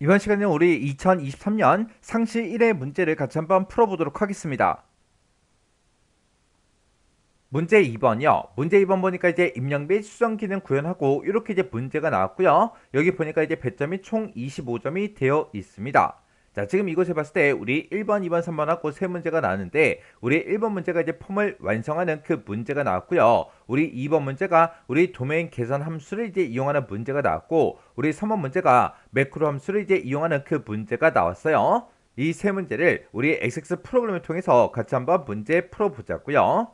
이번 시간에 우리 2023년 상시 1회 문제를 같이 한번 풀어보도록 하겠습니다. 문제 2번이요. 문제 2번 보니까 이제 입력 및 수정 기능 구현하고 이렇게 이제 문제가 나왔고요. 여기 보니까 이제 배점이 총 25점이 되어 있습니다. 자, 지금 이곳에 봤을 때 우리 1번, 2번, 3번하고 세 문제가 나왔는데 우리 1번 문제가 이제 폼을 완성하는 그 문제가 나왔고요. 우리 2번 문제가 우리 도메인 계산 함수를 이제 이용하는 문제가 나왔고 우리 3번 문제가 매크로 함수를 이제 이용하는 그 문제가 나왔어요. 이 세 문제를 우리 XX 프로그램을 통해서 같이 한번 문제 풀어보자고요.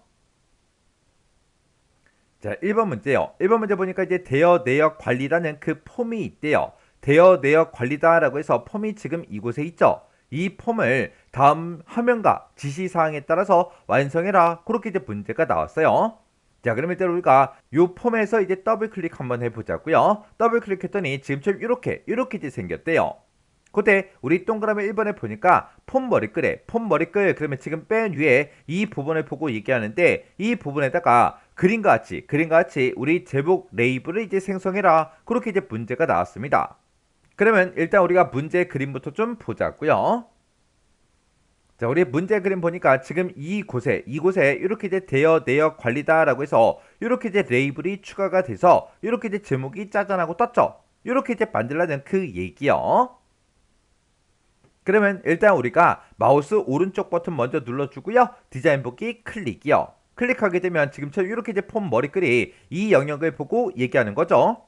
자, 1번 문제요. 1번 문제 보니까 이제 대여 내역 관리라는 그 폼이 있대요. 대여 내역 관리다라고 해서 폼이 지금 이곳에 있죠. 이 폼을 다음 화면과 지시사항에 따라서 완성해라. 그렇게 이제 문제가 나왔어요. 자, 그럼 일단 우리가 이 폼에서 이제 더블 클릭 한번 해보자고요. 더블 클릭했더니 지금처럼 이렇게 이제 생겼대요. 그때 우리 동그라미 1번에 보니까 폼 머리글에 폼 머리글 그러면 지금 맨 위에 이 부분을 보고 얘기하는데 이 부분에다가 그림과 같이 우리 제목 레이블을 이제 생성해라. 그렇게 이제 문제가 나왔습니다. 그러면 일단 우리가 문제 그림부터 좀 보자고요. 자, 우리 문제 그림 보니까 지금 이곳에 이렇게 이제 대여 내역 관리다라고 해서 이렇게 이제 레이블이 추가가 돼서 이렇게 이제 제목이 짜잔하고 떴죠. 이렇게 이제 만들라는 그 얘기요. 그러면 일단 우리가 마우스 오른쪽 버튼 먼저 눌러주고요. 디자인 보기 클릭이요. 클릭하게 되면 지금처럼 이렇게 이제 폼 머리글이 이 영역을 보고 얘기하는 거죠.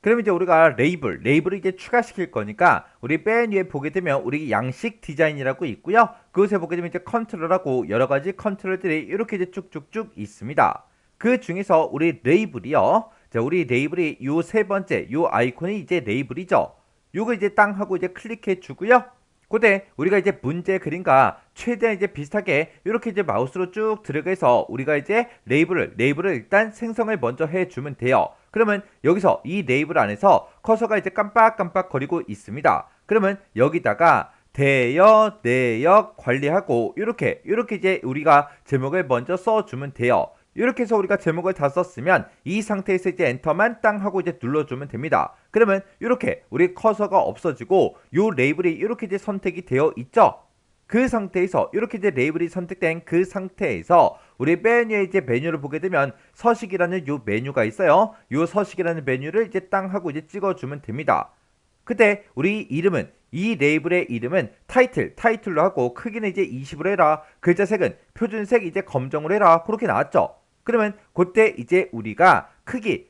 그럼 이제 우리가 레이블을 이제 추가시킬 거니까 우리 맨 위에 보게 되면 우리 양식 디자인이라고 있고요. 그것에 보게 되면 이제 컨트롤하고 여러 가지 컨트롤들이 이렇게 이제 쭉쭉쭉 있습니다. 그 중에서 우리 레이블이요. 자, 우리 레이블이 요 세 번째 요 아이콘이 이제 레이블이죠. 요거 이제 땅 하고 이제 클릭해 주고요. 그때 우리가 이제 문제 그림과 최대한 이제 비슷하게 이렇게 이제 마우스로 쭉 들어가서 우리가 이제 레이블을 일단 생성을 먼저 해주면 돼요. 그러면 여기서 이 레이블 안에서 커서가 이제 깜빡깜빡 거리고 있습니다. 그러면 여기다가 대여 내역 관리하고 이렇게 이제 우리가 제목을 먼저 써주면 돼요. 이렇게 해서 우리가 제목을 다 썼으면 이 상태에서 이제 엔터만 땅 하고 이제 눌러주면 됩니다. 그러면 이렇게 우리 커서가 없어지고 요 레이블이 이렇게 이제 선택이 되어 있죠. 그 상태에서 이렇게 이제 레이블이 선택된 그 상태에서 우리 맨 위에 이제 메뉴를 보게 되면 서식이라는 요 메뉴가 있어요. 요 서식이라는 메뉴를 이제 땅 하고 이제 찍어주면 됩니다. 그때 우리 이름은 이 레이블의 이름은 타이틀로 하고 크기는 이제 20으로 해라. 글자 색은 표준색 이제 검정으로 해라. 그렇게 나왔죠. 그러면 그때 이제 우리가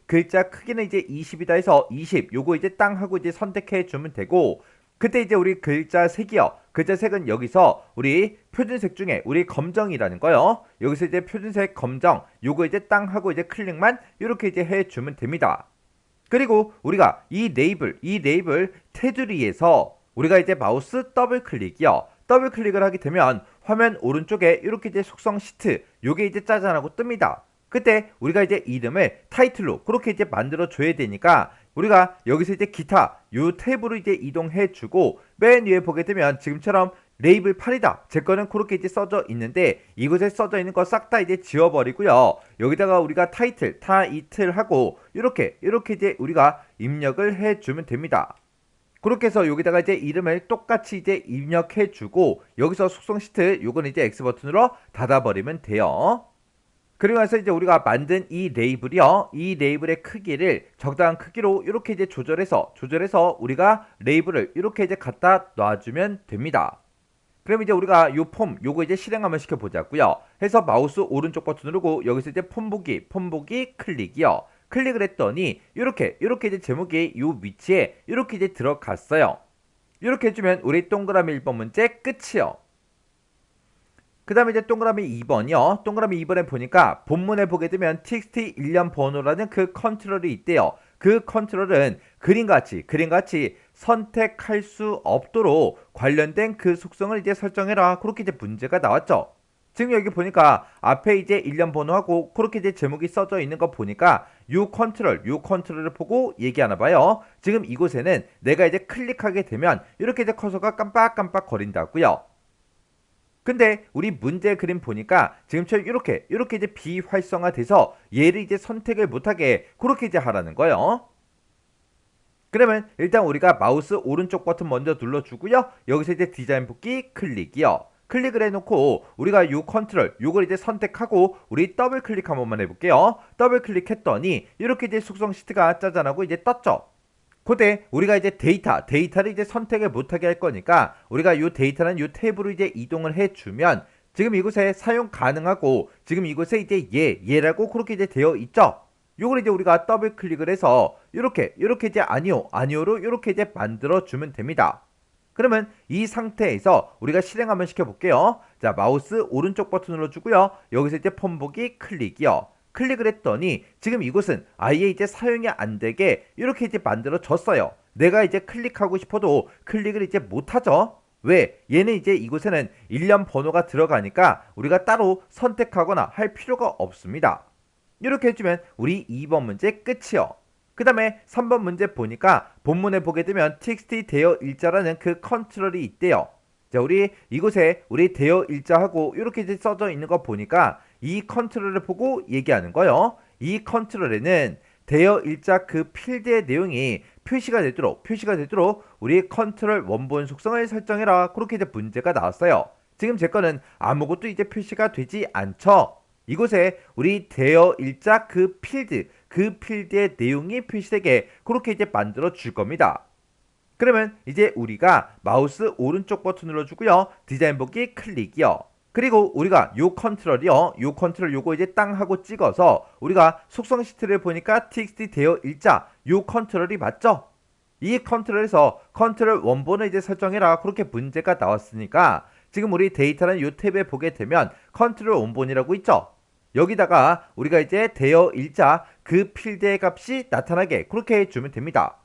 글자 크기는 이제 20이다 해서 20 요거 이제 땅 하고 이제 선택해 주면 되고 그때 이제 우리 글자 색이요. 글자 색은 여기서 우리 표준색 중에 우리 검정이라는 거요. 여기서 이제 표준색 검정 요거 이제 땅 하고 이제 클릭만 이렇게 이제 해 주면 됩니다. 그리고 우리가 이 레이블 테두리에서 우리가 이제 마우스 더블 클릭이요. 더블 클릭을 하게 되면 화면 오른쪽에 이렇게 이제 속성 시트 요게 이제 짜잔하고 뜹니다. 그때 우리가 이제 이름을 타이틀로 그렇게 이제 만들어 줘야 되니까 우리가 여기서 이제 기타 요 탭으로 이제 이동해 주고 맨 위에 보게 되면 지금처럼 레이블 8이다. 제 거는 그렇게 이제 써져 있는데 이곳에 써져 있는 거 싹 다 이제 지워버리고요. 여기다가 우리가 타이틀 하고 이렇게 이제 우리가 입력을 해주면 됩니다. 그렇게 해서 여기다가 이제 이름을 똑같이 이제 입력해 주고 여기서 속성 시트 요건 이제 X 버튼으로 닫아버리면 돼요. 그리고 나서 이제 우리가 만든 이 레이블이요. 이 레이블의 크기를 적당한 크기로 이렇게 이제 조절해서 우리가 레이블을 이렇게 이제 갖다 놔주면 됩니다. 그럼 이제 우리가 요 폼 요거 이제 실행 한번 시켜보자고요. 해서 마우스 오른쪽 버튼 누르고 여기서 이제 폼 보기 클릭이요. 클릭을 했더니 이렇게 이제 제목이 요 위치에 이렇게 이제 들어갔어요. 이렇게 해주면 우리 동그라미 1번 문제 끝이요. 그 다음에 이제 동그라미 2번이요. 동그라미 2번에 보니까 본문에 보게 되면 txt 일련 번호라는 그 컨트롤이 있대요. 그 컨트롤은 그림같이 선택할 수 없도록 관련된 그 속성을 이제 설정해라. 그렇게 이제 문제가 나왔죠. 지금 여기 보니까 앞에 이제 일련 번호하고 그렇게 이제 제목이 써져 있는 거 보니까 요 컨트롤을 보고 얘기하나 봐요. 지금 이곳에는 내가 이제 클릭하게 되면 이렇게 이제 커서가 깜빡깜빡 거린다고요. 근데 우리 문제 그림 보니까 지금처럼 이렇게 이제 비활성화돼서 얘를 이제 선택을 못하게 그렇게 이제 하라는 거예요. 그러면 일단 우리가 마우스 오른쪽 버튼 먼저 눌러주고요. 여기서 이제 디자인 복귀 클릭이요. 클릭을 해놓고 우리가 요 컨트롤 요걸 이제 선택하고 우리 더블 클릭 한 번만 해볼게요. 더블 클릭했더니 이렇게 이제 속성 시트가 짜잔하고 이제 떴죠. 그때 우리가 이제 데이터를 이제 선택을 못하게 할 거니까 우리가 요 데이터는 요 탭으로 이제 이동을 해주면 지금 이곳에 사용 가능하고 지금 이곳에 이제 얘라고 그렇게 이제 되어 있죠. 요걸 이제 우리가 더블 클릭을 해서 이렇게 이제 아니오로 이렇게 이제 만들어 주면 됩니다. 그러면 이 상태에서 우리가 실행 한번 시켜볼게요. 자, 마우스 오른쪽 버튼 눌러주고요. 여기서 이제 폰 보기 클릭이요. 클릭을 했더니 지금 이곳은 아예 이제 사용이 안 되게 이렇게 이제 만들어졌어요. 내가 이제 클릭하고 싶어도 클릭을 이제 못하죠. 왜? 얘는 이제 이곳에는 일련 번호가 들어가니까 우리가 따로 선택하거나 할 필요가 없습니다. 이렇게 해주면 우리 2번 문제 끝이요. 그 다음에 3번 문제 보니까 본문에 보게 되면 txt 대여 일자라는 그 컨트롤이 있대요. 자, 우리 이곳에 우리 대여 일자하고 이렇게 이제 써져 있는 거 보니까 이 컨트롤을 보고 얘기하는 거요. 이 컨트롤에는 대여 일자 그 필드의 내용이 표시가 되도록 우리 컨트롤 원본 속성을 설정해라. 그렇게 이제 문제가 나왔어요. 지금 제 거는 아무것도 이제 표시가 되지 않죠. 이곳에 우리 대여 일자 그 필드의 내용이 표시되게 그렇게 이제 만들어 줄 겁니다. 그러면 이제 우리가 마우스 오른쪽 버튼 눌러주고요. 디자인 보기 클릭이요. 그리고 우리가 요 컨트롤 요거 이제 땅 하고 찍어서 우리가 속성 시트를 보니까 txt 대여 일자 요 컨트롤이 맞죠? 이 컨트롤에서 컨트롤 원본을 이제 설정해라. 그렇게 문제가 나왔으니까 지금 우리 데이터는 요 탭에 보게 되면 컨트롤 원본이라고 있죠? 여기다가 우리가 이제 대여 일자 그 필드의 값이 나타나게 그렇게 해주면 됩니다.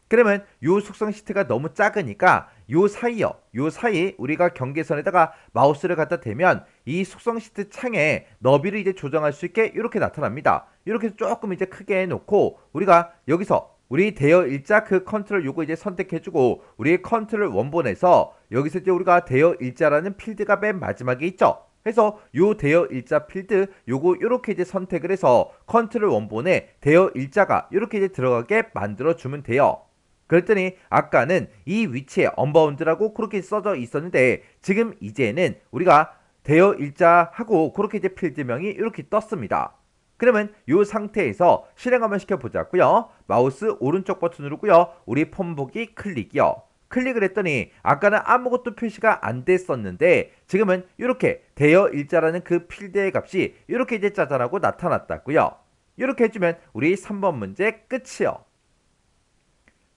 그러면 요 속성 시트가 너무 작으니까 요 사이 우리가 경계선에다가 마우스를 갖다 대면 이 속성 시트 창에 너비를 이제 조정할 수 있게 이렇게 나타납니다. 이렇게 조금 이제 크게 해놓고 우리가 여기서 우리 대여 일자 그 컨트롤 요거 이제 선택해주고 우리 컨트롤 원본에서 여기서 이제 우리가 대여 일자라는 필드가 맨 마지막에 있죠. 해서 요 대여 일자 필드 요거 요렇게 이제 선택을 해서 컨트롤 원본에 대여 일자가 요렇게 이제 들어가게 만들어 주면 돼요. 그랬더니 아까는 이 위치에 언바운드라고 그렇게 써져 있었는데 지금 이제는 우리가 대여 일자하고 그렇게 이제 필드명이 이렇게 떴습니다. 그러면 이 상태에서 실행 한번 시켜보자고요. 마우스 오른쪽 버튼 누르고요. 우리 폰 보기 클릭이요. 클릭을 했더니 아까는 아무것도 표시가 안 됐었는데 지금은 이렇게 대여 일자라는 그 필드의 값이 이렇게 이제 짜잔하고 나타났다고요. 이렇게 해주면 우리 3번 문제 끝이요.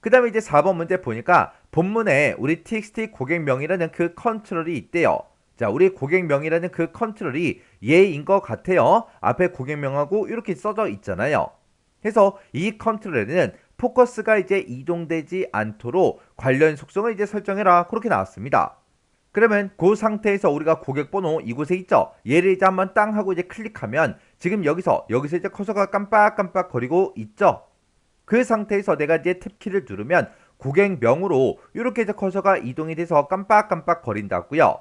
그 다음에 이제 4번 문제 보니까 본문에 우리 txt 고객명이라는 그 컨트롤이 있대요. 자, 우리 고객명이라는 그 컨트롤이 얘인 것 같아요. 앞에 고객명하고 이렇게 써져 있잖아요. 해서 이 컨트롤에는 포커스가 이제 이동되지 않도록 관련 속성을 이제 설정해라. 그렇게 나왔습니다. 그러면 그 상태에서 우리가 고객번호 이곳에 있죠. 얘를 이제 한번 땅 하고 이제 클릭하면 지금 여기서 이제 커서가 깜빡깜빡 거리고 있죠. 그 상태에서 내가 이제 탭키를 누르면 고객명으로 이렇게 이제 커서가 이동이 돼서 깜빡깜빡 거린다고요.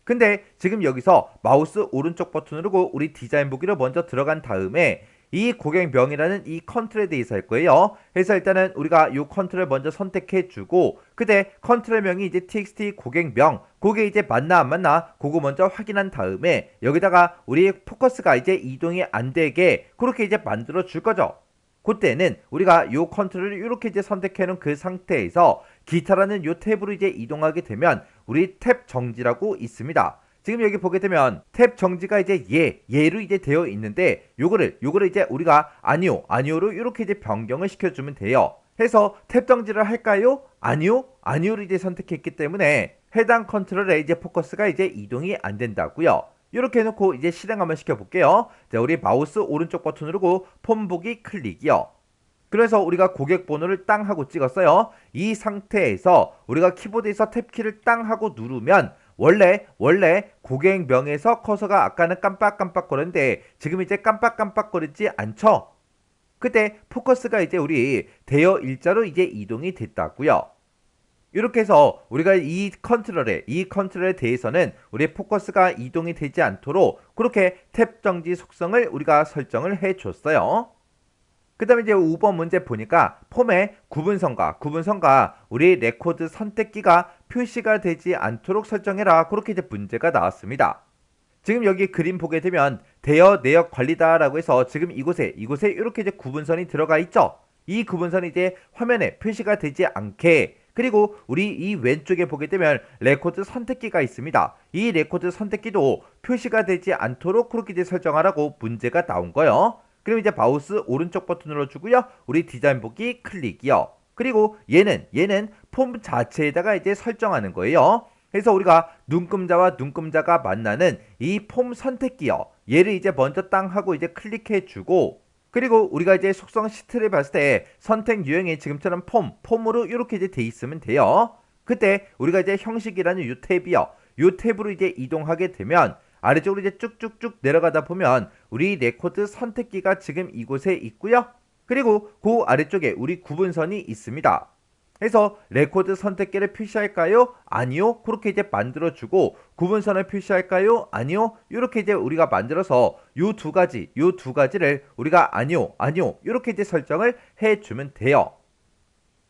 근데 지금 여기서 마우스 오른쪽 버튼 누르고 우리 디자인 보기로 먼저 들어간 다음에 이 고객명이라는 이 컨트롤에 대해서 할 거예요. 그래서 일단은 우리가 이 컨트롤 먼저 선택해주고 그때 컨트롤명이 이제 txt 고객명 그게 이제 맞나 안 맞나 그거 먼저 확인한 다음에 여기다가 우리 포커스가 이제 이동이 안 되게 그렇게 이제 만들어 줄 거죠. 그때는 우리가 요 컨트롤을 이렇게 이제 선택해 놓은 그 상태에서 기타라는 요 탭으로 이제 이동하게 되면 우리 탭 정지라고 있습니다. 지금 여기 보게 되면 탭 정지가 이제 얘로 이제 되어 있는데 요거를 이제 우리가 아니오로 이렇게 이제 변경을 시켜주면 돼요. 해서 탭 정지를 할까요? 아니오를 이제 선택했기 때문에 해당 컨트롤에 이제 포커스가 이제 이동이 안 된다고요. 이렇게 해놓고 이제 실행 한번 시켜볼게요. 자, 우리 마우스 오른쪽 버튼 누르고 폰 보기 클릭이요. 그래서 우리가 고객 번호를 땅 하고 찍었어요. 이 상태에서 우리가 키보드에서 탭키를 땅 하고 누르면 원래 고객명에서 커서가 아까는 깜빡깜빡 거렸는데 지금 이제 깜빡깜빡 거리지 않죠? 그때 포커스가 이제 우리 대여 일자로 이제 이동이 됐다고요. 이렇게 해서 우리가 이 컨트롤에 대해서는 우리 포커스가 이동이 되지 않도록 그렇게 탭 정지 속성을 우리가 설정을 해 줬어요. 그 다음에 이제 5번 문제 보니까 폼의 구분선과 우리 레코드 선택기가 표시가 되지 않도록 설정해라. 그렇게 이제 문제가 나왔습니다. 지금 여기 그림 보게 되면 대여 내역 관리다라고 해서 지금 이곳에 이렇게 이제 구분선이 들어가 있죠. 이 구분선이 이제 화면에 표시가 되지 않게, 그리고 우리 이 왼쪽에 보게 되면 레코드 선택기가 있습니다. 이 레코드 선택기도 표시가 되지 않도록 그렇게 이제 설정하라고 문제가 나온 거예요. 그럼 이제 마우스 오른쪽 버튼 눌러주고요. 우리 디자인 보기 클릭이요. 그리고 얘는 폼 자체에다가 이제 설정하는 거예요. 그래서 우리가 눈금자가 만나는 이 폼 선택기요. 얘를 이제 먼저 땅 하고 이제 클릭해 주고, 그리고 우리가 이제 속성 시트를 봤을 때 선택 유형이 지금처럼 폼으로 이렇게 이제 돼 있으면 돼요. 그때 우리가 이제 형식이라는 요 탭이요. 요 탭으로 이제 이동하게 되면 아래쪽으로 이제 쭉쭉쭉 내려가다 보면 우리 레코드 선택기가 지금 이곳에 있고요. 그리고 그 아래쪽에 우리 구분선이 있습니다. 그래서 레코드 선택기를 표시할까요? 아니요. 그렇게 이제 만들어주고, 구분선을 표시할까요? 아니요. 이렇게 이제 우리가 만들어서 요 두 가지를 우리가 아니요. 이렇게 이제 설정을 해주면 돼요.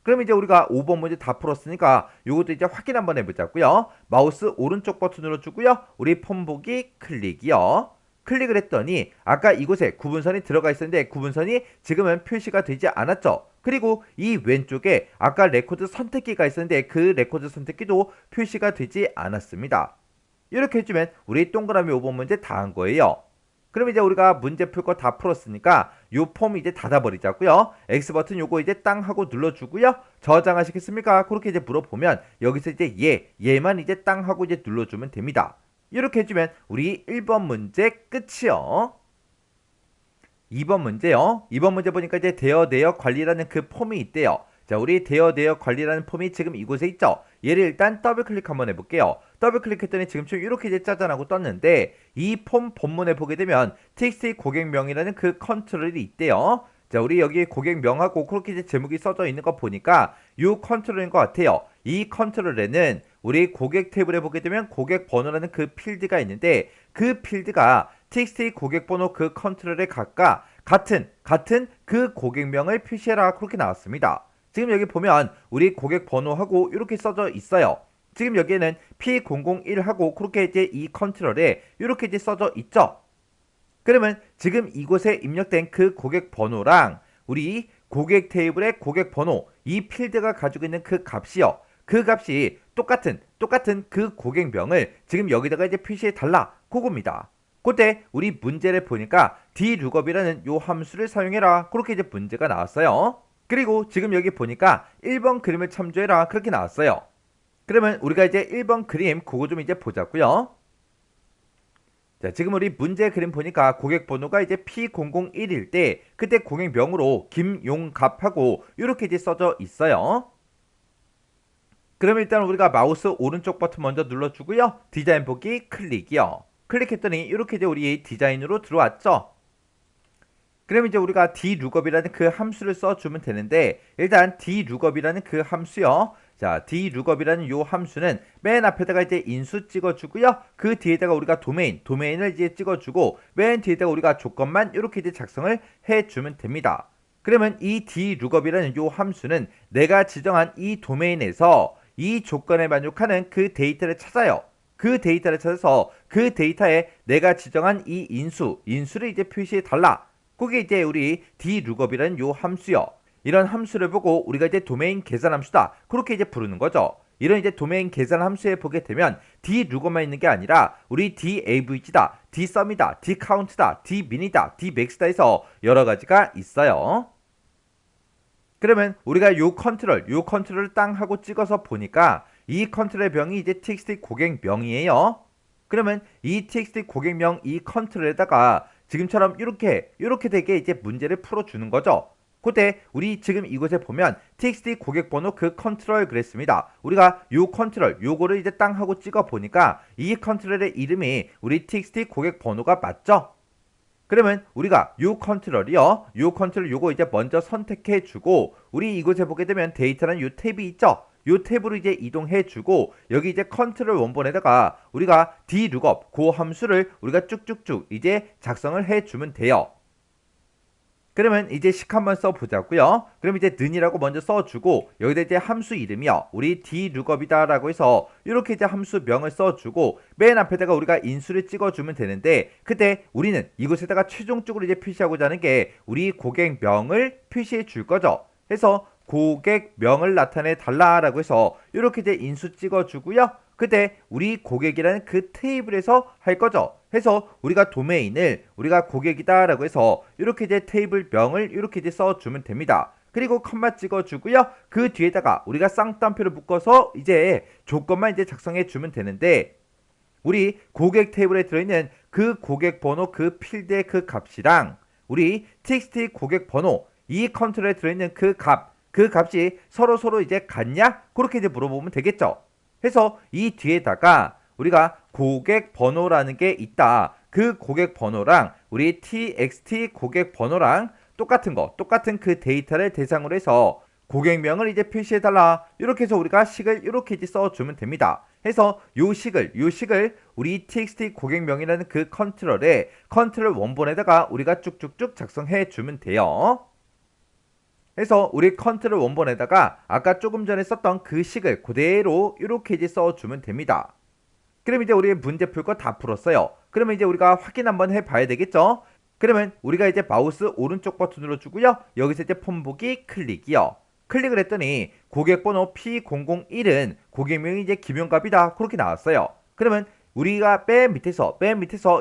그럼 이제 우리가 5번 문제 다 풀었으니까 요것도 이제 확인 한번 해보자고요. 마우스 오른쪽 버튼 눌러주고요. 우리 폼 보기 클릭이요. 클릭을 했더니 아까 이곳에 구분선이 들어가 있었는데 구분선이 지금은 표시가 되지 않았죠. 그리고 이 왼쪽에 아까 레코드 선택기가 있었는데 그 레코드 선택기도 표시가 되지 않았습니다. 이렇게 해주면 우리 동그라미 5번 문제 다 한 거예요. 그럼 이제 우리가 문제 풀 거 다 풀었으니까 요 폼 이제 닫아버리자고요. X 버튼 요거 이제 땅 하고 눌러주고요. 저장하시겠습니까? 그렇게 이제 물어보면 여기서 이제 얘만 이제 땅 하고 이제 눌러주면 됩니다. 이렇게 해주면 우리 1번 문제 끝이요. 2번 문제요. 2번 문제 보니까 이제 대여 내역 관리라는 그 폼이 있대요. 자, 우리 대여 내역 관리라는 폼이 지금 이곳에 있죠. 얘를 일단 더블 클릭 한번 해볼게요. 더블 클릭했더니 지금처럼 이렇게 이제 짜잔하고 떴는데 이 폼 본문에 보게 되면 txt 고객명이라는 그 컨트롤이 있대요. 자, 우리 여기 고객명하고 그렇게 이제 제목이 써져 있는 거 보니까 이 컨트롤인 것 같아요. 이 컨트롤에는 우리 고객 탭을 보게 되면 고객 번호라는 그 필드가 있는데 그 필드가 txt 고객 번호 그 컨트롤에 각각 같은 그 고객명을 표시해라 그렇게 나왔습니다. 지금 여기 보면 우리 고객 번호하고 이렇게 써져 있어요. 지금 여기에는 P001하고 그렇게 이제 이 컨트롤에 이렇게 이제 써져 있죠. 그러면 지금 이곳에 입력된 그 고객 번호랑 우리 고객 테이블의 고객 번호 이 필드가 가지고 있는 그 값이요. 그 값이 똑같은 그 고객명을 지금 여기다가 이제 표시해 달라 그겁니다. 그때 우리 문제를 보니까 dlookup이라는 요 함수를 사용해라 그렇게 이제 문제가 나왔어요. 그리고 지금 여기 보니까 1번 그림을 참조해라 그렇게 나왔어요. 그러면 우리가 이제 1번 그림 그거 좀 이제 보자고요. 자, 지금 우리 문제 그림 보니까 고객 번호가 이제 P001일 때 그때 고객명으로 김용갑하고 이렇게 이제 써져 있어요. 그럼 일단 우리가 마우스 오른쪽 버튼 먼저 눌러주고요. 디자인 보기 클릭이요. 클릭했더니 이렇게 이제 우리 디자인으로 들어왔죠. 그럼 이제 우리가 dlookup이라는 그 함수를 써주면 되는데 일단 dlookup이라는 그 함수요. 자, dlookup이라는 요 함수는 맨 앞에다가 이제 인수 찍어주고요. 그 뒤에다가 우리가 도메인을 이제 찍어주고 맨 뒤에다가 우리가 조건만 이렇게 이제 작성을 해주면 됩니다. 그러면 이 dlookup이라는 요 함수는 내가 지정한 이 도메인에서 이 조건에 만족하는 그 데이터를 찾아요. 그 데이터를 찾아서 그 데이터에 내가 지정한 이 인수를 이제 표시해 달라. 그게 이제 우리 dlookup이라는 요 함수요. 이런 함수를 보고 우리가 이제 도메인 계산 함수다. 그렇게 이제 부르는 거죠. 이런 이제 도메인 계산 함수에 보게 되면 dlookup만 있는 게 아니라 우리 davg다, dsum이다, dcount다, dmin이다, dmax다 해서 여러 가지가 있어요. 그러면 우리가 요 컨트롤을 땅 하고 찍어서 보니까 이 컨트롤의 명이 이제 txt 고객명이에요. 그러면 이 txt 고객명 이 컨트롤에다가 지금처럼 이렇게 되게 이제 문제를 풀어주는 거죠. 그때 우리 지금 이곳에 보면 txt 고객 번호 그 컨트롤 그랬습니다. 우리가 요 컨트롤 요거를 이제 땅 하고 찍어 보니까 이 컨트롤의 이름이 우리 txt 고객 번호가 맞죠? 그러면 우리가 요 컨트롤 요거 이제 먼저 선택해 주고 우리 이곳에 보게 되면 데이터라는 요 탭이 있죠? 요 탭으로 이제 이동해 주고 여기 이제 컨트롤 원본에다가 우리가 dlookup 그 함수를 우리가 쭉쭉쭉 이제 작성을 해 주면 돼요. 그러면 이제 식 한번 써보자고요. 그럼 이제 는이라고 먼저 써주고 여기다 이제 함수 이름이요. 우리 dlookup이다라고 해서 이렇게 이제 함수명을 써주고 맨 앞에다가 우리가 인수를 찍어주면 되는데 그때 우리는 이곳에다가 최종적으로 이제 표시하고자 하는 게 우리 고객명을 표시해 줄 거죠. 해서 고객명을 나타내 달라라고 해서 이렇게 이제 인수 찍어주고요. 그때 우리 고객이라는 그 테이블에서 할 거죠. 해서 우리가 도메인을 우리가 고객이다라고 해서 이렇게 이제 테이블명을 이렇게 이제 써주면 됩니다. 그리고 컴마 찍어주고요. 그 뒤에다가 우리가 쌍따옴표를 묶어서 이제 조건만 이제 작성해 주면 되는데 우리 고객 테이블에 들어있는 그 고객 번호 그 필드의 그 값이랑 우리 txt 고객 번호 이 컨트롤에 들어있는 그 값이 서로 이제 같냐? 그렇게 이제 물어보면 되겠죠. 해서 이 뒤에다가 우리가 고객 번호라는 게 있다. 그 고객 번호랑 우리 txt 고객 번호랑 똑같은 그 데이터를 대상으로 해서 고객명을 이제 표시해달라. 이렇게 해서 우리가 식을 이렇게 이제 써주면 됩니다. 해서 요 식을 우리 txt 고객명이라는 그 컨트롤 원본에다가 우리가 쭉쭉쭉 작성해 주면 돼요. 해서 우리 컨트롤 원본에다가 아까 조금 전에 썼던 그 식을 그대로 이렇게 이제 써주면 됩니다. 그럼 이제 우리 문제 풀 거 다 풀었어요. 그러면 이제 우리가 확인 한번 해봐야 되겠죠? 그러면 우리가 이제 마우스 오른쪽 버튼 눌러주고요. 여기서 이제 폼 보기 클릭이요. 클릭을 했더니 고객번호 P001은 고객명이 이제 김용갑이다. 그렇게 나왔어요. 그러면 우리가 맨 밑에서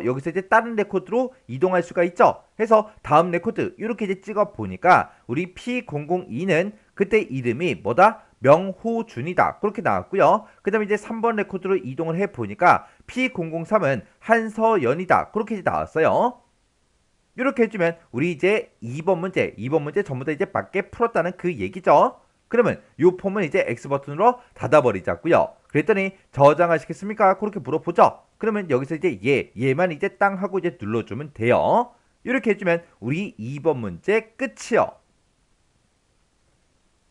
여기서 이제 다른 레코드로 이동할 수가 있죠. 해서 다음 레코드 이렇게 이제 찍어 보니까 우리 P002는 그때 이름이 뭐다? 명호준이다. 그렇게 나왔고요. 그 다음에 이제 3번 레코드로 이동을 해 보니까 P003은 한서연이다. 그렇게 이제 나왔어요. 이렇게 해주면 우리 이제 2번 문제 전부 다 이제 맞게 풀었다는 그 얘기죠. 그러면 이 폼은 이제 X버튼으로 닫아버리자고요. 그랬더니 저장하시겠습니까? 그렇게 물어보죠. 그러면 여기서 이제 얘만 이제 땅 하고 이제 눌러주면 돼요. 이렇게 해주면 우리 2번 문제 끝이요.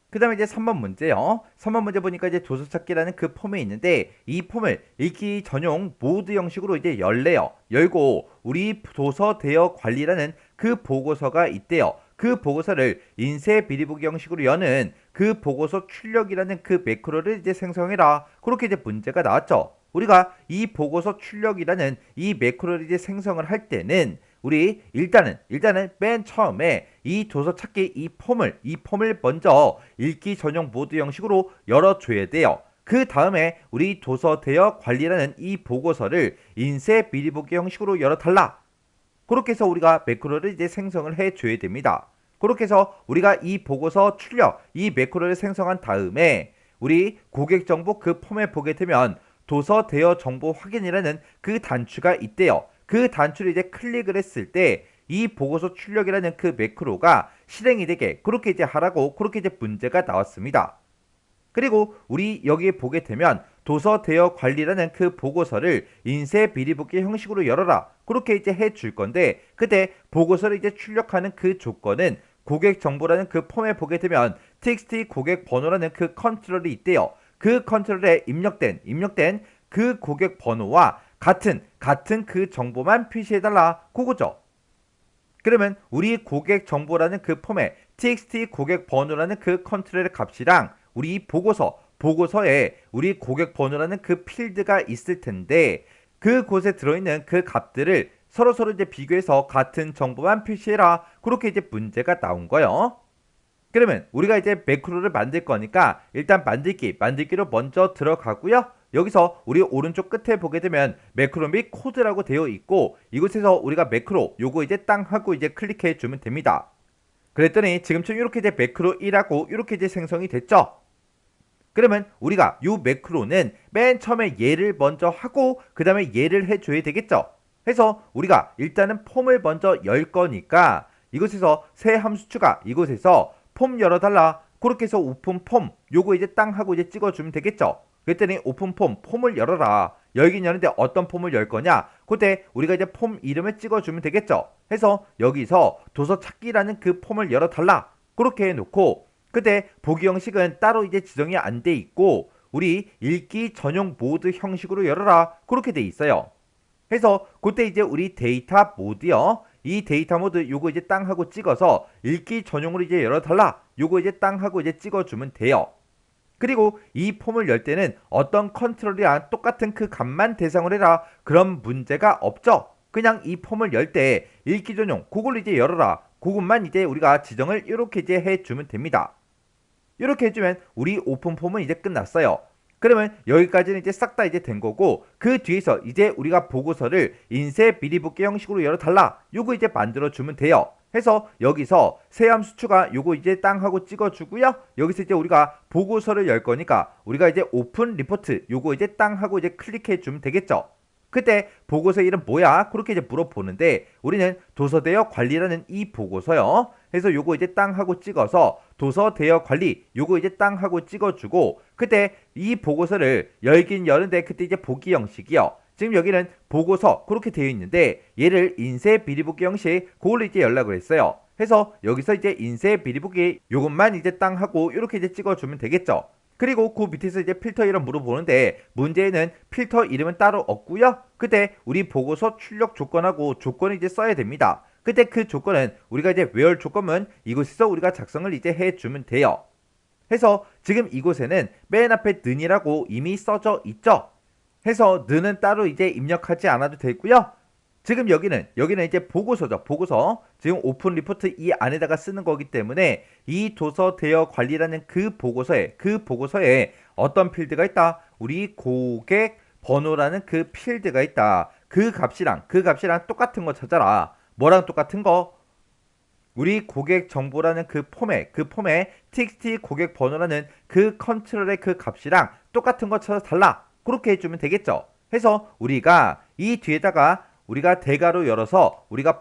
그 다음에 이제 3번 문제요. 3번 문제 보니까 이제 도서 찾기라는 그 폼이 있는데 이 폼을 읽기 전용 모드 형식으로 이제 열고 우리 도서 대여 관리라는 그 보고서가 있대요. 그 보고서를 인쇄 비리 보기 형식으로 여는 그 보고서 출력이라는 그 매크로를 이제 생성해라. 그렇게 이제 문제가 나왔죠. 우리가 이 보고서 출력이라는 이 매크로를 이제 생성을 할 때는 우리 일단은 맨 처음에 이 도서 찾기 이 폼을 먼저 읽기 전용 모드 형식으로 열어줘야 돼요. 그 다음에 우리 도서 대여 관리라는 이 보고서를 인쇄 미리 보기 형식으로 열어달라. 그렇게 해서 우리가 매크로를 이제 생성을 해줘야 됩니다. 그렇게 해서 우리가 이 보고서 출력 이 매크로를 생성한 다음에 우리 고객 정보 그 폼에 보게 되면 도서 대여 정보 확인이라는 그 단추가 있대요. 그 단추를 이제 클릭을 했을 때 이 보고서 출력이라는 그 매크로가 실행이 되게 그렇게 이제 하라고 그렇게 이제 문제가 나왔습니다. 그리고 우리 여기에 보게 되면 도서 대여 관리라는 그 보고서를 인쇄 비리 보기 형식으로 열어라. 그렇게 이제 해줄 건데 그때 보고서를 이제 출력하는 그 조건은 고객 정보라는 그 폼에 보게 되면 txt 고객 번호라는 그 컨트롤이 있대요. 그 컨트롤에 입력된 그 고객 번호와 같은 그 정보만 표시해달라. 그거죠. 그러면 우리 고객 정보라는 그 폼에 txt 고객 번호라는 그 컨트롤의 값이랑 우리 보고서에 우리 고객 번호라는 그 필드가 있을 텐데 그곳에 들어있는 그 값들을 서로 이제 비교해서 같은 정보만 표시해라. 그렇게 이제 문제가 나온 거예요. 그러면 우리가 이제 매크로를 만들 거니까 일단 만들기로 먼저 들어가고요. 여기서 우리 오른쪽 끝에 보게 되면 매크로 및 코드라고 되어 있고 이곳에서 우리가 매크로 요거 이제 땅 하고 이제 클릭해 주면 됩니다. 그랬더니 지금처럼 이렇게 이제 매크로 1하고 이렇게 이제 생성이 됐죠. 그러면 우리가 요 매크로는 맨 처음에 얘를 먼저 하고 그 다음에 얘를 해줘야 되겠죠. 해서 우리가 일단은 폼을 먼저 열 거니까 이곳에서 새 함수 추가 이곳에서 폼 열어달라. 그렇게 해서 오픈 폼 요거 이제 땅 하고 이제 찍어주면 되겠죠. 그랬더니 오픈 폼을 열어라. 열긴 여는데 어떤 폼을 열 거냐? 그때 우리가 이제 폼 이름을 찍어주면 되겠죠. 해서 여기서 도서 찾기라는 그 폼을 열어달라. 그렇게 해놓고 그때 보기 형식은 따로 이제 지정이 안 돼 있고 우리 읽기 전용 모드 형식으로 열어라. 그렇게 돼 있어요. 해서 그때 이제 우리 데이터 모드요. 이 데이터 모드 요거 이제 땅 하고 찍어서 읽기 전용으로 이제 열어달라. 요거 이제 땅 하고 이제 찍어주면 돼요. 그리고 이 폼을 열 때는 어떤 컨트롤이랑 똑같은 그 값만 대상으로 해라. 그런 문제가 없죠. 그냥 이 폼을 열 때 읽기 전용 그걸 이제 열어라. 그것만 이제 우리가 지정을 이렇게 이제 해주면 됩니다. 이렇게 해주면 우리 오픈 폼은 이제 끝났어요. 그러면 여기까지는 이제 싹 다 이제 된 거고, 그 뒤에서 이제 우리가 보고서를 인쇄 미리 붙기 형식으로 열어달라. 요거 이제 만들어주면 돼요. 해서 여기서 세함 수추가 요거 이제 땅 하고 찍어주고요. 여기서 이제 우리가 보고서를 열 거니까 우리가 이제 오픈 리포트 요거 이제 땅 하고 이제 클릭해주면 되겠죠. 그때 보고서 이름 뭐야? 그렇게 이제 물어보는데 우리는 도서 대여 관리라는 이 보고서요. 그래서 요거 이제 땅 하고 찍어서 도서 대여 관리 요거 이제 땅 하고 찍어주고, 그때 이 보고서를 열긴 여는데 그때 이제 보기 형식이요. 지금 여기는 보고서 그렇게 되어 있는데 얘를 인쇄 비리보기 형식 그걸로 이제 연락을 했어요. 해서 여기서 이제 인쇄 비리보기 요것만 이제 땅 하고 이렇게 이제 찍어주면 되겠죠. 그리고 그 밑에서 이제 필터 이름 물어보는데 문제에는 필터 이름은 따로 없고요. 그때 우리 보고서 출력 조건하고 조건을 이제 써야 됩니다. 그때 그 조건은 우리가 이제 where 조건은 이곳에서 우리가 작성을 이제 해주면 돼요. 해서 지금 이곳에는 맨 앞에 는이라고 이미 써져 있죠. 해서 는은 따로 이제 입력하지 않아도 되고요. 지금 여기는 이제 보고서죠. 보고서. 지금 오픈 리포트 이 안에다가 쓰는 거기 때문에 이 도서 대여 관리라는 그 보고서에 어떤 필드가 있다. 우리 고객 번호라는 그 필드가 있다. 그 값이랑 똑같은 거 찾아라. 뭐랑 똑같은 거? 우리 고객 정보라는 그 폼에 txt 고객 번호라는 그 컨트롤의 그 값이랑 똑같은 거 찾아 달라. 그렇게 해주면 되겠죠. 해서 우리가 이 뒤에다가 우리가 대괄호 열어서 우리가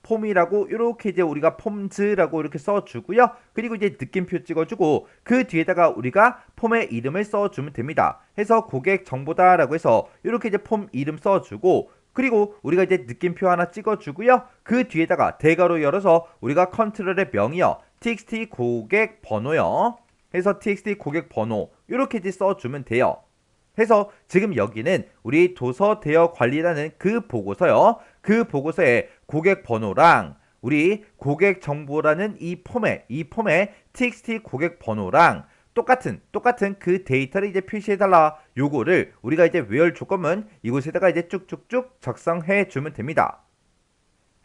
폼이라고 이렇게 이제 우리가 폼즈라고 이렇게 써주고요. 그리고 이제 느낌표 찍어주고 그 뒤에다가 우리가 폼의 이름을 써주면 됩니다. 해서 고객 정보다라고 해서 이렇게 이제 폼 이름 써주고, 그리고 우리가 이제 느낌표 하나 찍어주고요. 그 뒤에다가 대괄호 열어서 우리가 컨트롤의 명이요. txt 고객 번호요. 해서 txt 고객 번호 이렇게 이제 써주면 돼요. 해서 지금 여기는 우리 도서 대여 관리라는 그 보고서요. 그 보고서에 고객 번호랑 우리 고객 정보라는 이 폼에 txt 고객 번호랑 똑같은 그 데이터를 이제 표시해달라. 요거를 우리가 이제 where 조건은 이곳에다가 이제 쭉쭉쭉 작성해 주면 됩니다.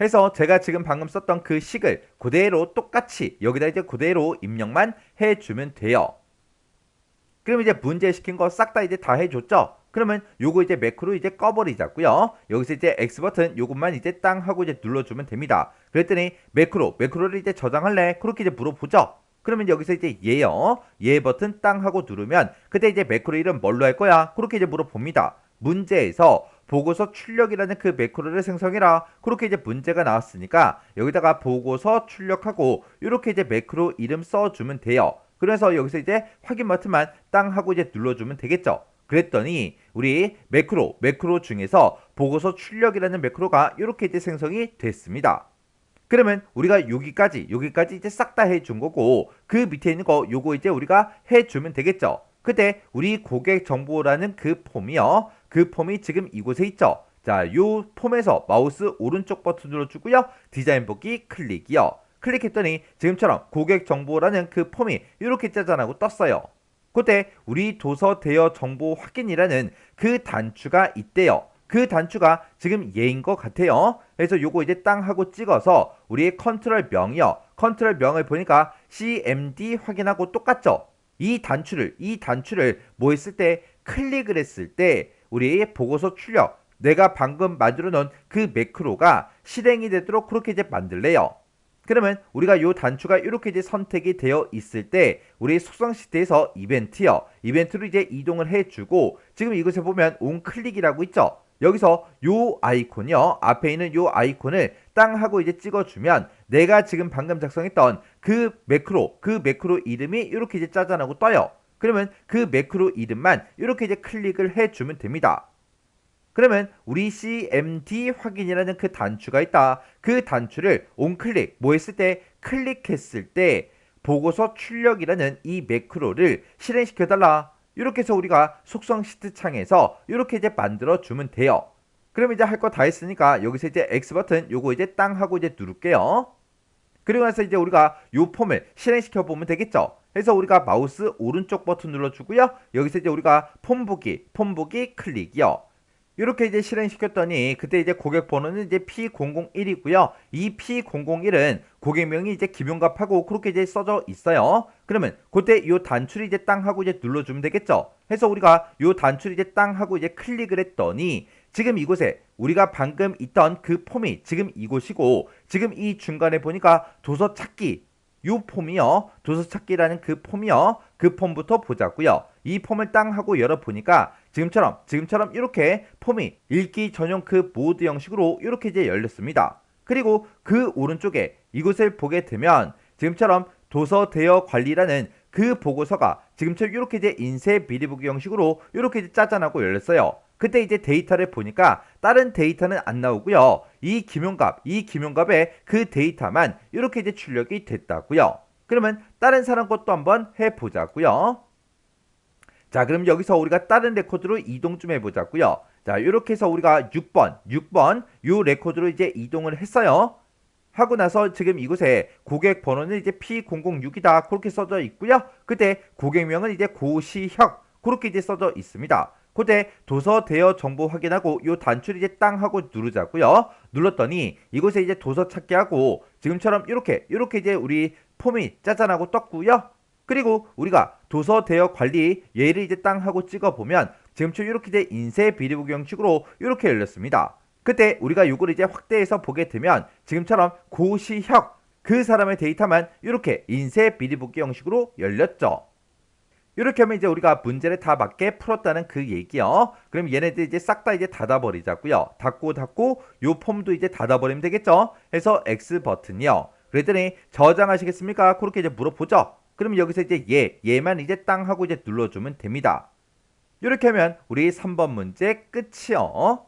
해서 제가 지금 방금 썼던 그 식을 그대로 똑같이 여기다 이제 그대로 입력만 해주면 돼요. 그럼 이제 문제 시킨 거 싹 다 이제 다 해줬죠? 그러면 요거 이제 매크로 이제 꺼버리자고요. 여기서 이제 X 버튼 요것만 이제 땅 하고 이제 눌러주면 됩니다. 그랬더니 매크로를 이제 저장할래? 그렇게 이제 물어보죠? 그러면 여기서 이제 얘요. 얘 버튼 땅 하고 누르면 그때 이제 매크로 이름 뭘로 할 거야? 그렇게 이제 물어봅니다. 문제에서 보고서 출력이라는 그 매크로를 생성해라. 그렇게 이제 문제가 나왔으니까 여기다가 보고서 출력하고 이렇게 이제 매크로 이름 써주면 돼요. 그래서 여기서 이제 확인 버튼만 땅 하고 이제 눌러주면 되겠죠. 그랬더니 우리 매크로 중에서 보고서 출력이라는 매크로가 이렇게 이제 생성이 됐습니다. 그러면 우리가 여기까지 이제 싹 다 해준 거고, 그 밑에 있는 거 요거 이제 우리가 해주면 되겠죠. 그때 우리 고객 정보라는 그 폼이요. 그 폼이 지금 이곳에 있죠. 자, 요 폼에서 마우스 오른쪽 버튼 눌러주고요. 디자인 보기 클릭이요. 클릭했더니 지금처럼 고객 정보라는 그 폼이 이렇게 짜잔하고 떴어요. 그때 우리 도서 대여 정보 확인이라는 그 단추가 있대요. 그 단추가 지금 얘인 것 같아요. 그래서 요거 이제 땅 하고 찍어서 우리의 컨트롤 명이요. 컨트롤 명을 보니까 cmd 확인하고 똑같죠. 이 단추를 뭐 했을 때 클릭을 했을 때 우리의 보고서 출력, 내가 방금 만들어 놓은 그 매크로가 실행이 되도록 그렇게 이제 만들래요. 그러면 우리가 요 단추가 이렇게 이제 선택이 되어 있을 때 우리 속성 시트에서 이벤트요. 이벤트로 이제 이동을 해주고, 지금 이곳에 보면 온 클릭이라고 있죠. 여기서 요 아이콘이요. 앞에 있는 요 아이콘을 땅 하고 이제 찍어주면 내가 지금 방금 작성했던 그 매크로 이름이 이렇게 이제 짜잔하고 떠요. 그러면 그 매크로 이름만 이렇게 이제 클릭을 해주면 됩니다. 그러면 우리 cmd 확인이라는 그 단추가 있다. 그 단추를 온클릭 뭐 했을 때 클릭했을 때 보고서 출력이라는 이 매크로를 실행시켜달라. 이렇게 해서 우리가 속성 시트 창에서 이렇게 이제 만들어 주면 돼요. 그럼 이제 할 거 다 했으니까 여기서 이제 X 버튼 요거 이제 땅 하고 이제 누를게요. 그리고 나서 이제 우리가 요 폼을 실행시켜 보면 되겠죠. 그래서 우리가 마우스 오른쪽 버튼 눌러주고요. 여기서 이제 우리가 폼 보기 클릭이요. 이렇게 이제 실행시켰더니 그때 이제 고객 번호는 이제 P001이고요. 이 P001은 고객명이 이제 김용갑하고 그렇게 이제 써져 있어요. 그러면 그때 요 단추를 이제 땅 하고 이제 눌러주면 되겠죠. 해서 우리가 요 단추를 이제 땅 하고 이제 클릭을 했더니 지금 이곳에 우리가 방금 있던 그 폼이 지금 이곳이고 지금 이 중간에 보니까 도서 찾기 요 폼이요. 도서 찾기라는 그 폼이요. 그 폼부터 보자고요. 이 폼을 땅 하고 열어보니까 지금처럼 이렇게 폼이 읽기 전용 그 모드 형식으로 이렇게 이제 열렸습니다. 그리고 그 오른쪽에 이곳을 보게 되면 지금처럼 도서 대여 관리라는 그 보고서가 지금처럼 이렇게 이제 인쇄 미리 보기 형식으로 이렇게 이제 짜잔하고 열렸어요. 그때 이제 데이터를 보니까 다른 데이터는 안 나오고요. 이 김용갑의 그 데이터만 이렇게 이제 출력이 됐다고요. 그러면 다른 사람 것도 한번 해보자고요. 자, 그럼 여기서 우리가 다른 레코드로 이동 좀 해보자고요. 자, 이렇게 해서 우리가 6번 요 레코드로 이제 이동을 했어요. 하고 나서 지금 이곳에 고객 번호는 이제 P006이다 그렇게 써져 있고요. 그때 고객명은 이제 고시혁 그렇게 이제 써져 있습니다. 그때 도서 대여 정보 확인하고 요 단추를 이제 땅 하고 누르자고요. 눌렀더니 이곳에 이제 도서 찾기 하고 지금처럼 이렇게 이제 우리 폼이 짜잔하고 떴고요. 그리고 우리가 도서 대여 관리 얘를 이제 땅 하고 찍어 보면 지금처럼 이렇게 이제 인쇄 비리 보기 형식으로 이렇게 열렸습니다. 그때 우리가 이걸 이제 확대해서 보게 되면 지금처럼 고시혁 그 사람의 데이터만 이렇게 인쇄 비리 보기 형식으로 열렸죠. 이렇게 하면 이제 우리가 문제를 다 맞게 풀었다는 그 얘기요. 그럼 얘네들 이제 싹 다 이제 닫아버리자고요. 닫고 요 폼도 이제 닫아버리면 되겠죠. 해서 X 버튼이요. 그랬더니 저장하시겠습니까? 그렇게 이제 물어보죠. 그럼 여기서 이제 얘만 이제 땅 하고 이제 눌러주면 됩니다. 이렇게 하면 우리 3번 문제 끝이요.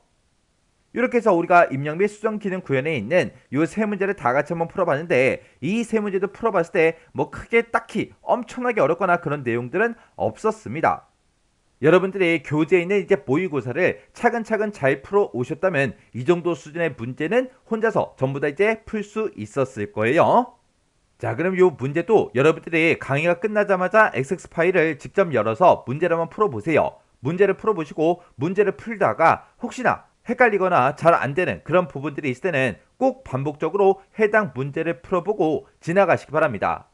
이렇게 해서 우리가 입력 및 수정 기능 구현에 있는 이 세 문제를 다 같이 한번 풀어봤는데 이 세 문제도 풀어봤을 때 뭐 크게 딱히 엄청나게 어렵거나 그런 내용들은 없었습니다. 여러분들이 교재에 있는 이제 모의고사를 차근차근 잘 풀어 오셨다면 이 정도 수준의 문제는 혼자서 전부 다 이제 풀 수 있었을 거예요. 자, 그럼 이 문제도 여러분들이 강의가 끝나자마자 XX 파일을 직접 열어서 문제를 한번 풀어보세요. 문제를 풀어보시고 문제를 풀다가 혹시나 헷갈리거나 잘 안되는 그런 부분들이 있을 때는 꼭 반복적으로 해당 문제를 풀어보고 지나가시기 바랍니다.